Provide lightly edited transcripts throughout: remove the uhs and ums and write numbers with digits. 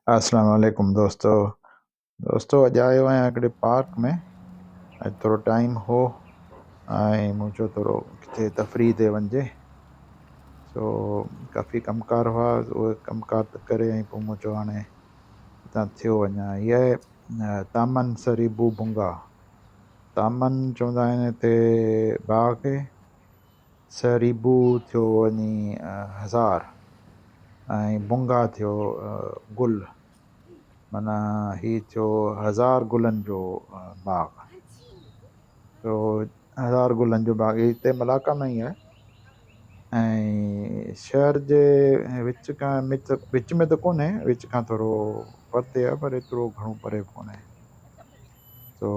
अस्सलाम वालेकुम दोस्तों अॼु आयो आहियां हिकिड़े पार्क में। अॼु थोरो टाइम हो ऐं मूं चयो थोरो किथे तफ़रीह ते वञिजे। सो काफ़ी कमकार हुआ, उहे कमकार त करे ऐं पोइ मूं चयो हाणे हितां थियो वञा। इहा आहे तामन सरीबो बुंगा। तामन चवंदा आहिनि हिते बाग़ खे, सरीबो थियो वञी ھزار ऐं बुंगा थियो गुल। माना ही थियो ھزار गुलनि जो बाग़। तो ھزار गुलनि जो बाग़ हिते मलाका में ई आहे ऐं शहर जे विच में त कोन्हे, विच खां थोरो परते आहे, पर एतिरो घणो परे बि कोन्हे। तो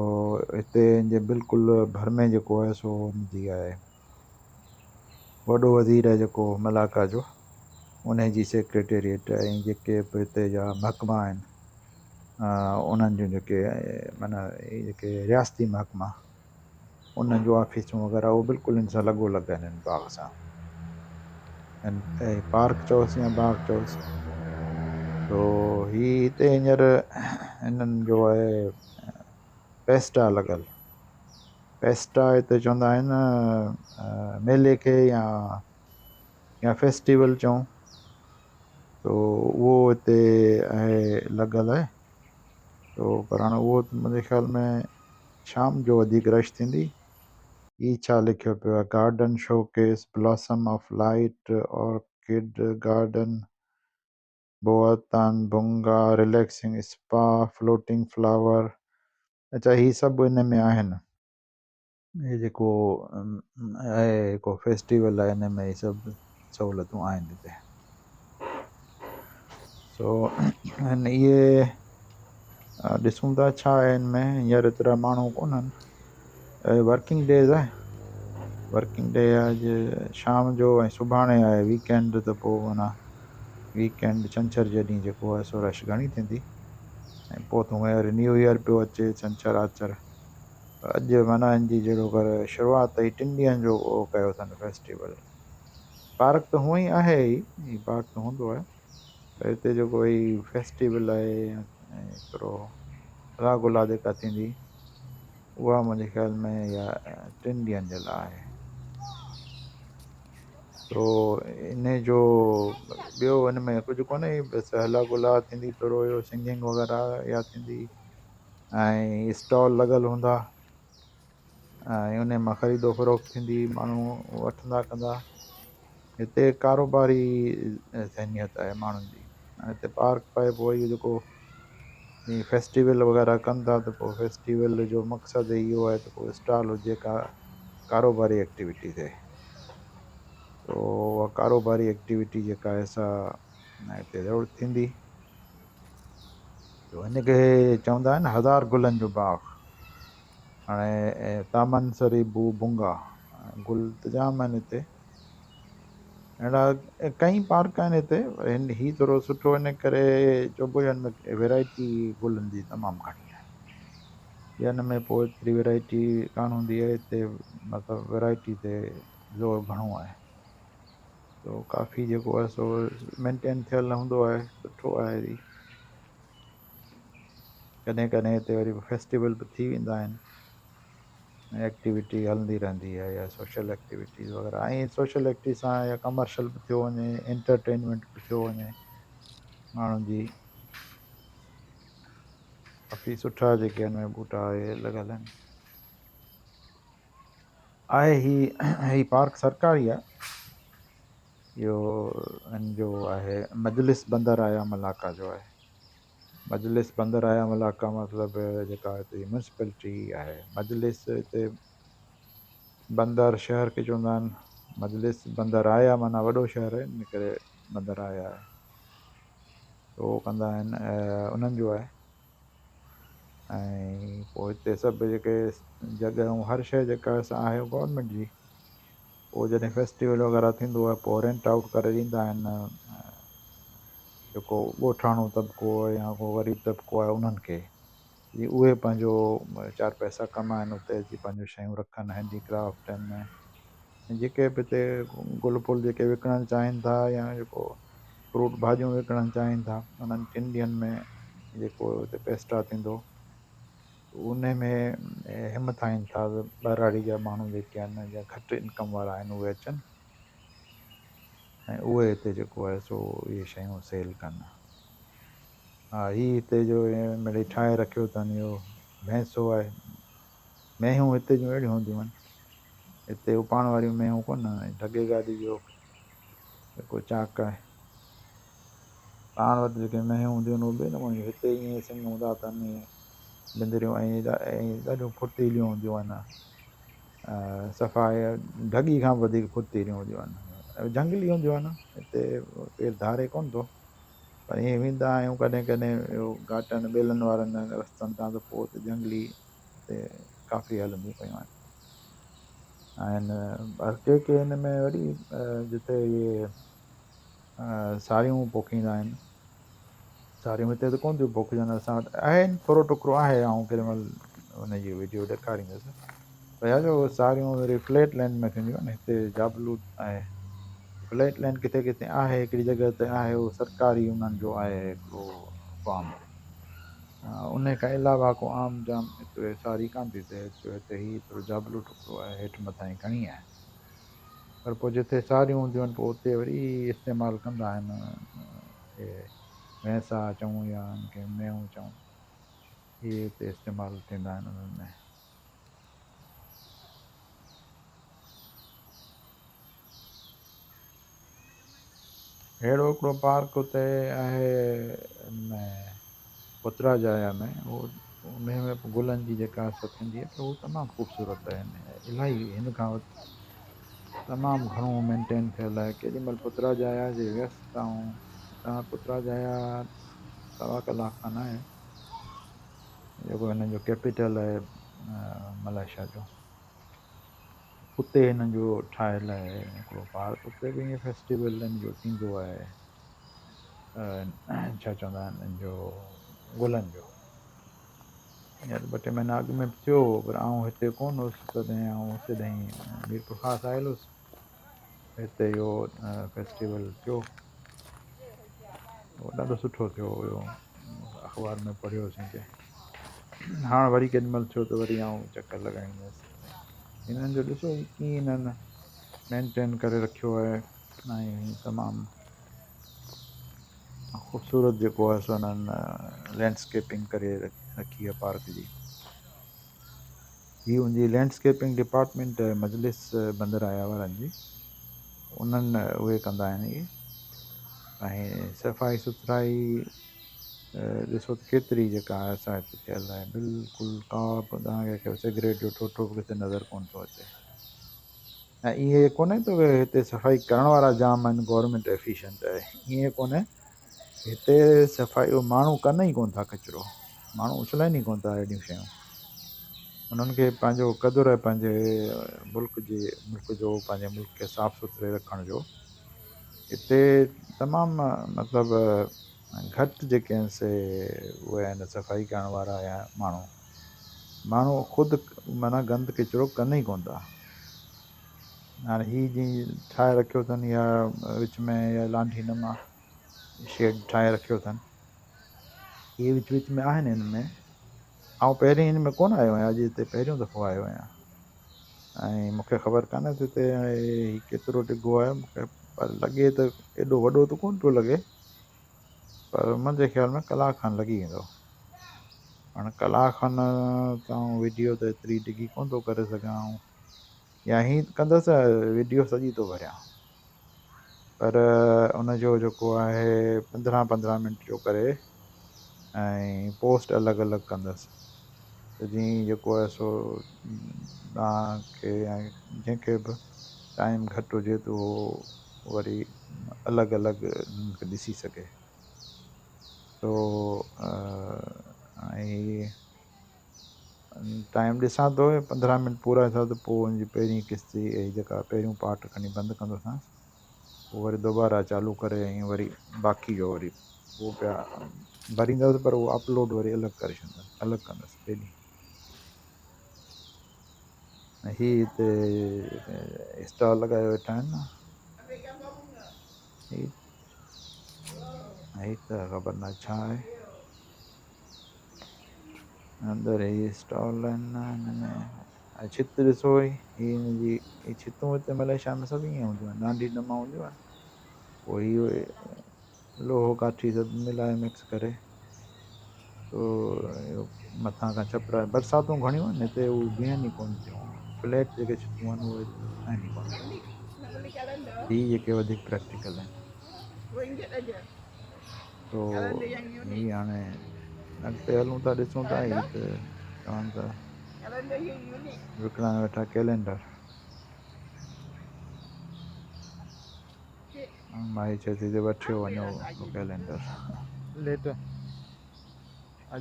हिते जे बिल्कुलु भर में जेको आहे सो हुनजी आहे वॾो वज़ीर आहे जेको मलाका जो, उन जी सेक्रेटेरिएट ऐं जेके बि हिते जा महकमा आहिनि उन्हनि जूं जेके माना जेके रियासती महकमा उन्हनि जूं ऑफिसूं वग़ैरह उहो बिल्कुलु इन सां लॻो लॻ आहिनि हिन बाग़ सां। ऐं पार्क चओसि या बाग़ चओसि। तो ही हिते हींअर हिननि जो आहे फेस्ट आहे लॻल। फेस्ट आहे हिते चवंदा आहिनि मेले खे या फेस्टिवल चऊं। तो उहो हिते आहे लॻल आहे। तो पर हाणे उहो मुंहिंजे ख़्याल में शाम जो वधीक रश थींदी। ही छा लिखियो पियो आहे, garden showcase blossom of light orchid garden बोअतान बुंगा रिलैक्सिंग स्पा फ्लोटिंग फ्लावर। अच्छा ही सभु हिन में आहिनि। हे जेको आहे जेको फेस्टिवल आहे हिन में ही सभु सहूलियतूं आहिनि हिते। सो इहे ॾिसूं था छा आहे हिन में। हींअर एतिरा माण्हू कोन्हनि, वर्किंग डेज़ आहे, वर्किंग डे आहे अॼु शाम जो ऐं सुभाणे आहे वीकेंड। त पोइ माना वीकेंड छंछरु जे ॾींहुं जेको आहे सो रश घणी थींदी। ऐं पोइ त हींअर न्यू ईयर पियो अचे छंछरु आचर। अॼु माना हिन जी जहिड़ो कर शुरूआति ई 3 ॾींहंनि जो उहो कयो अथनि फेस्टिवल। पार्क त हूअं ई आहे, ही पार्क त हूंदो आहे, पर हिते जेको ही फेस्टिवल आहे ऐं हिकिड़ो रा गुला जेका थींदी उहा मुंहिंजे ख़्याल में इहा 3 ॾींहंनि जे लाइ आहे। तो इन जो ॿियो हिन में कुझु कोन्हे, बसि हला गुला थींदी, थोरो इहो सिंगिंग वग़ैरह इहा थींदी ऐं स्टॉल लॻल हूंदा ऐं उन मां ख़रीदो फ़रोख़्त थींदी, माण्हू वठंदा कंदा। हिते कारोबारी ज़हनियत आहे माण्हुनि जी। हिते पार्क पाए पोइ इहो जेको फेस्टिवल वग़ैरह कनि था त पोइ फेस्टिवल जो मक़सदु इहो आहे त पोइ स्टॉल हुजे का कारोबारी एक्टिविटी थिए। तो उहा कारोबारी एक्टिविटी जेका आहे सा हिते ज़रूरु थींदी। तो हिनखे चवंदा आहिनि ھزار गुलनि जो बाग़। हाणे तामन सरीबो बुंगा गुल त जाम आहिनि हिते, अहिड़ा कई पार्क आहिनि हिते। ही थोरो सुठो इन करे चइबो हिन में वैरायटी गुलनि जी तमामु घणी आहे। ॿियनि में पोइ एतिरी वैरायटी कान हूंदी आहे, हिते मतिलबु वैरायटी ते ज़ोर घणो आहे। तो काफ़ी जेको आहे सो मेंटेन थियल हूंदो आहे, सुठो आहे। कॾहिं कॾहिं हिते वरी फेस्टिवल बि थी वेंदा आहिनि, एक्टिविटी हलंदी रहंदी आहे या सोशल एक्टिविटीज़ वग़ैरह। ऐं सोशल एक्टिविटी सां या कमर्शियल बि थियो वञे, एंटरटेनमेंट बि थियो वञे माण्हुनि जी। काफ़ी सुठा जेके हिन में बूटा इहे लॻल आहिनि। आहे ही पार्क सरकारी आहे। इहो हिन जो आहे मजलिस बंदर आया मलाका जो आहे। मजलिस बंदर आया मलाका मतिलबु जेका हिते म्यूनसिपैलिटी आहे। मजलिस हिते बंदर शहर खे चवंदा आहिनि, मजलिस बंदर आया माना वॾो शहर आहे, इन करे बंदर आया आहे। उहो कंदा आहिनि उन्हनि जो आहे। ऐं पोइ हिते सभु जेके जॻहियूं हर शइ जेका आहे गवर्नमेंट जी। पोइ जॾहिं फेस्टिवल वग़ैरह थींदो आहे पोइ रेंट आउट करे ॾींदा आहिनि जेको ॻोठाणो तबिको या को ग़रीब तबिको आहे उन्हनि खे। उहे पंहिंजो 4 पैसा कमाइनि, उते अची पंहिंजूं शयूं रखनि हैंडीक्राफ्ट आहिनि। जेके बि हिते गुल फुल जेके विकिणणु चाहिनि था या जेको फ्रूट भाॼियूं विकिणणु चाहिनि था उन्हनि 3 ॾींहंनि में जेको हिते पेस्टा थींदो उन में हिमत आहिनि था ॿाहिराड़ी जा माण्हू जेके आहिनि या घटि इनकम वारा आहिनि उहे अचनि ऐं उहे हिते जेको आहे सो इहे शयूं सेल कनि। हा हीअ हिते जो मिड़ई ठाहे रखियो अथनि इहो भैंसो आहे। मेंहियूं हिते जूं अहिड़ियूं हूंदियूं आहिनि हिते उपाइण वारियूं मेंहियूं कोन ढगे गाॾी जो जेको चाक आहे पाण वटि जेके मेंहियूं हूंदियूं आहिनि उहे ॿिए नमूने हिते ईअं सिंग हूंदा अथनि बिंदरियूं ऐं ॾाढियूं फुर्तीलियूं हूंदियूं आहिनि सफ़ाई ढगी खां वधीक फुर्तीलियूं हूंदियूं आहिनि जंगली हूंदियूं आहिनि हिते केरु धारे कोन थो पर ईअं वेंदा आहियूं कॾहिं कॾहिं इहो घाटनि ॿेलनि वारनि रस्तनि तां त पोइ त जंगली हिते काफ़ी हलंदियूं पियूं आहिनि के हिन में वरी जिते इहे साड़ियूं पोखींदा आहिनि साड़ियूं हिते त कोन थियूं पोखजनि असां वटि आहिनि थोरो टुकरो आहे ऐं केॾी महिल हुनजी वीडियो ॾेखारींदुसि भैया जो साड़ियूं वरी फ्लैट लैंड में थींदियूं आहिनि हिते जाबलू आहे फ्लैट लैंड किथे किथे आहे हिकिड़ी जॻह ते आहे उहो सरकारी उन्हनि जो आहे हिकिड़ो फार्म उन खां अलावा को आम जाम हिते साड़ी कान थी थिए हिते हीउ थोरो जाबलू टुकरो आहे हेठि मथां ई घणी आहे पर पोइ जिते साड़ियूं हूंदियूं आहिनि पोइ उते वरी इस्तेमालु कंदा आहिनि इहे भैंसा चऊं या उनखे मेंहूं चऊं इहे हिते इस्तेमालु थींदा आहिनि उन्हनि में। अहिड़ो हिकिड़ो पार्क हुते आहे पुतराजाया में उहो उन में गुलनि जी जेका सो थींदी आहे पर उहो तमामु ख़ूबसूरत आहे इलाही हिन खां तमामु घणो मेंटेन थियल आहे केॾी महिल पुतराजाया जे वियसि ऐं पुतराजाया 1.25 कलाक खां न आहे जेको हिननि जो कैपिटल आहे मलेशिया जो उते हिननि जो ठाहियलु आहे हिकिड़ो पार्क उते बि ईअं फैस्टिवल हिन जो थींदो आहे छा चवंदा आहिनि हिन जो गुलनि जो हींअर 2-3 महीना अॻु में बि थियो पर आउं हिते कोन हुउसि तॾहिं आउं सिधई मीरपुर ख़ासि आयल हुउसि हिते इहो फैस्टिवल थियो उहो ॾाढो सुठो थियो हुयो अख़बार में पढ़ियोसीं के हाणे वरी केॾी महिल थियो त वरी आउं चकर लॻाईंदुसि हिननि जो ॾिसो कीअं हिननि मेंटेन करे रखियो आहे ऐं तमामु ख़ूबसूरत जेको आहे सो हुननि लैंडस्केपिंग करे रखी आहे पार्क जी हीअ हूंदी लैंडस्केपिंग डिपार्टमेंट मजलिस बंदराया वारनि जी उन्हनि उहे कंदा आहिनि इहे ऐं सफ़ाई सुथराई ॾिसो त केतिरी जेका आहे असां हिते थियल आहे बिल्कुलु का बि तव्हांखे सिगरेट जो ठोठो बि किथे नज़र कोन थो अचे ऐं ईअं कोन्हे त हिते सफ़ाई करण वारा जाम आहिनि गवर्नमेंट एफिशिएंट आहे ईअं कोन्हे हिते सफ़ाई माण्हू कनि ई कोन था किचिरो माण्हू उछलाइनि ई कोन था अहिड़ियूं शयूं उन्हनि खे पंहिंजो क़दुरु आहे पंहिंजे मुल्क जो पंहिंजे मुल्क खे साफ़ सुथरे रखण जो हिते तमामु मतिलबु घटि जेके आहिनि से उहे आहिनि सफ़ाई करण वारा या माण्हू ख़ुदि माना गंद किचिरो कनि ई कोन था हाणे हीअ जीअं ठाहे रखियो अथनि या विच में या लांठी नमा शेड ठाहे रखियो अथनि इहे विच विच में आहिनि हिन में ऐं पहिरीं हिन में कोन आयो आहियां अॼु हिते पहिरियों दफ़ो आयो आहियां ऐं मूंखे ख़बर कान्हे त हिते हीउ केतिरो डिघो आहे मूंखे पर लॻे त एॾो वॾो त कोन पियो लॻे पर मुंहिंजे ख़्याल में कलाक खनि लॻी वेंदो हाणे कलाक खनि त वीडियो त एतिरी डिघी कोन थो करे सघां या हीअं कंदुसि वीडियो सॼी थो भरियां पर उनजो जेको आहे 15-15 मिंट जो करे ऐं पोस्ट अलॻि अलॻि कंदुसि त जीअं जेको आहे सो तव्हांखे ऐं जंहिंखे बि टाइम घटि हुजे त उहो वरी अलॻि अलॻि उनखे ॾिसी सघे तो ऐं टाइम ॾिसां थो 15 मिंट पूरा थिया त पोइ हुनजी पहिरीं किस्ती जेका पहिरियों पार्ट खणी बंदि कंदोसांसि पोइ वरी दोबारा चालू करे ऐं वरी बाक़ी जो वरी उहो पिया भरींदुसि पर उहो अपलोड वरी अलॻि करे छॾींदुसि अलॻि कंदुसि डेली ऐं हीअ हिते स्टॉल लॻाए वेठा आहिनि न ही त ख़बर न छा आहे अंदरि ही स्टॉल आहिनि हिन में छित ॾिसो ही हिनजी ही छितूं हिते मलेशिया में सभु ईअं हूंदियूं आहिनि नंढी ॾमा हूंदियूं आहिनि पोइ इहो लोहो काठी सभु मिलाए मिक्स करे पोइ मथां खां छपरा बरसातूं घणियूं आहिनि हिते उहे बीहनि ई कोन थियूं फ्लैट जेके छितूं आहिनि उहे आहिनि ई कोन ही जेके वधीक प्रैक्टिकल आहिनि तो ही हाणे अॻिते हलूं था ॾिसूं था ही त चवनि था विकिणण वेठा कैलेंडर माई चए थी त वठी वञो कैलेंडर लेट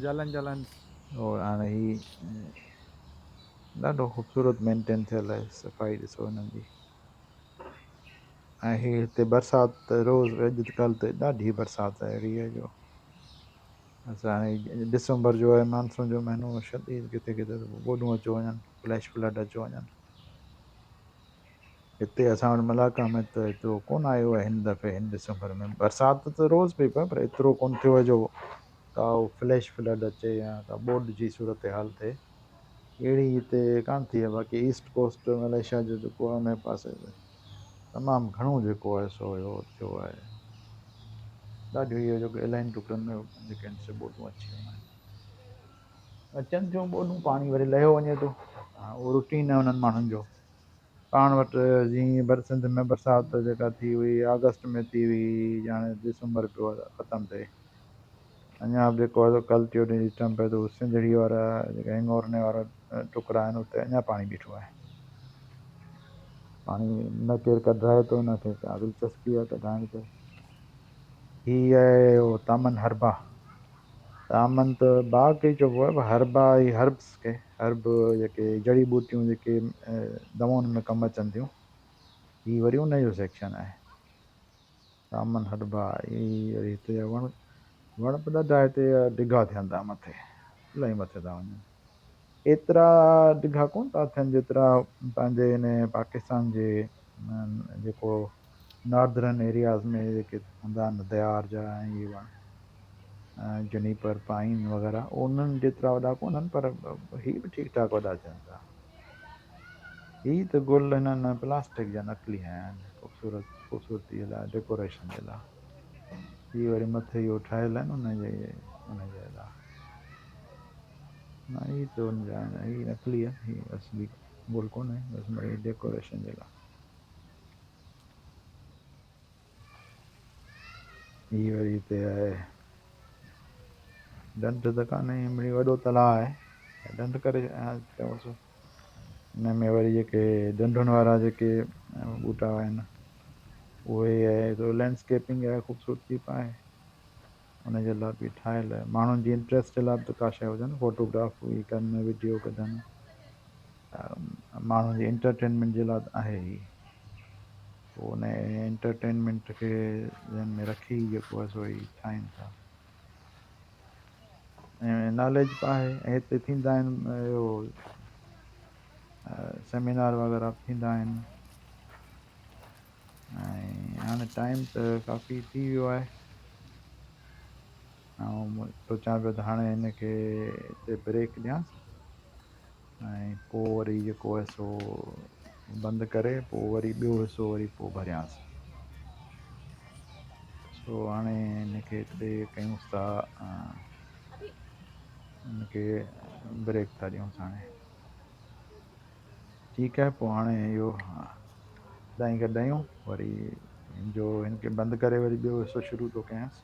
जलन जलन और हाणे ही ॾाढो ख़ूबसूरत मेंटेन थियल आहे सफ़ाई ॾिसो हिननि जी ऐं ही हिते बरसाति रोज़ु अॼुकल्ह त ॾाढी बरसाति आहे अहिड़ी आहे जो असां हाणे डिसंबर जो आहे मानसून जो महीनो शदीद किथे किथे ॿोॾूं अची वञनि फ्लैश फ्लड अची वञनि हिते असां वटि मलाका में त एतिरो कोन आयो आहे हिन दफ़े हिन डिसंबर में बरसाति त रोज़ु पई पए पर एतिरो कोन थियो आहे जो का फ्लैश फ्लड अचे या का ॿोॾ जी सूरत हाल थिए अहिड़ी हिते कान थी आहे बाक़ी ईस्ट कोस्ट मलेशिया जो जेको आहे उन पासे तमामु घणो जेको आहे सो इहो थियो आहे ॾाढियूं इहो जेको इलाही टुकड़नि में जेके आहिनि से ॿोॾूं अची वियूं आहिनि अचनि थियूं ॿोॾूं पाणी वरी लहियो वञे थो हा उहो रुटीन आहे उन्हनि माण्हुनि जो पाण वटि जीअं सिंध में बरसाति जेका थी हुई अगस्त में थी हुई हाणे दिसंबर पियो ख़तमु थिए अञा बि जेको आहे कल्ह टियों ॾींहुं ॾिठमि पियो त सिंधड़ी वारा जेके हिंगोरने वारा टुकड़ा आहिनि उते अञा पाणी बीठो आहे पाणी न केरु कढाए थो न केरु का दिलचस्पी आहे कढाइण ते हीअ आहे उहो तामन हरबा तामन त बाग खे चइबो आहे हरबा ई हर्ब्स खे हर्ब जेके जड़ी बूटियूं जेके दवाउनि में कमु अचनि थियूं हीअ वरी उन जो सेक्शन आहे तामन हरबा ही वरी हिते वण वण बि ॾाढा हिते डिघा थियनि था मथे इलाही मथे था वञनि एतिरा डिघा कोन था थियनि जेतिरा पंहिंजे हिन पाकिस्तान जे जेको नॉर्दर्न एरियाज़ में जेके हूंदा आहिनि दयार जा ऐं इहे वण जनीपर पाइन वग़ैरह उन्हनि जेतिरा वॾा कोन्हनि पर हीअ बि ठीकु ठाक वॾा थियनि था हीअ त गुल हिननि प्लास्टिक जा नकली आहिनि ख़ूबसूरती लाइ डेकोरेशन जे लाइ हीअ वरी मथे इहो ठहियल आहिनि उनजे लाइ न हीअ त हुनजा आहिनि हीअ नकली आहे हीअ असली गुल कोन्हे बसि मिड़ई डेकोरेशन जे लाइ हीअ वरी हिते आहे ढंढ त कान्हे मिड़ई वॾो तलाउ आहे ढंढ करे चयोसि हिन में वरी जेके ढंढुनि वारा जेके ॿूटा आहिनि उहे आहे थोरो लैंडस्केपिंग आहे ख़ूबसूरती पाए उनजे लाइ बि ठाहियल आहे माण्हुनि जी इंट्रस्ट जे लाइ बि त का शइ हुजनि फोटोग्राफी कनि वीडियो कढनि माण्हुनि जी एंटरटेनमेंट जे लाइ आहे ई पोइ उन एंटरटेनमेंट खे ध्यान में रखी जेको आहे सो ई ठाहिनि था ऐं नॉलेज बि आहे ऐं हिते थींदा आहिनि इहो सेमिनार वग़ैरह थींदा आहिनि ऐं हाणे टाइम त काफ़ी थी वियो आहे ऐं सोचां पियो त हाणे हिनखे हिते ब्रेक ॾियांसि ऐं पोइ वरी जेको आहे सो बंदि करे पोइ वरी ॿियो हिसो वरी पोइ भरियांसि सो हाणे हिनखे हिते कयूंसि था हिनखे ब्रेक था ॾियूंसि हाणे ठीकु आहे पोइ हाणे इहो ॾाई खां ॾयूं वरी हिनजो हिनखे बंदि करे वरी ॿियो हिसो शुरू थो कयांसि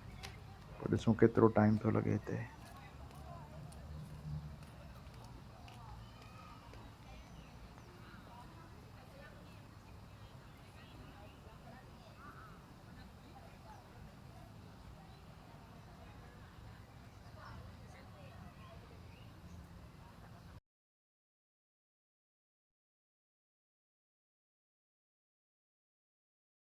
पोइ ॾिसूं केतिरो टाइम थो लॻे हिते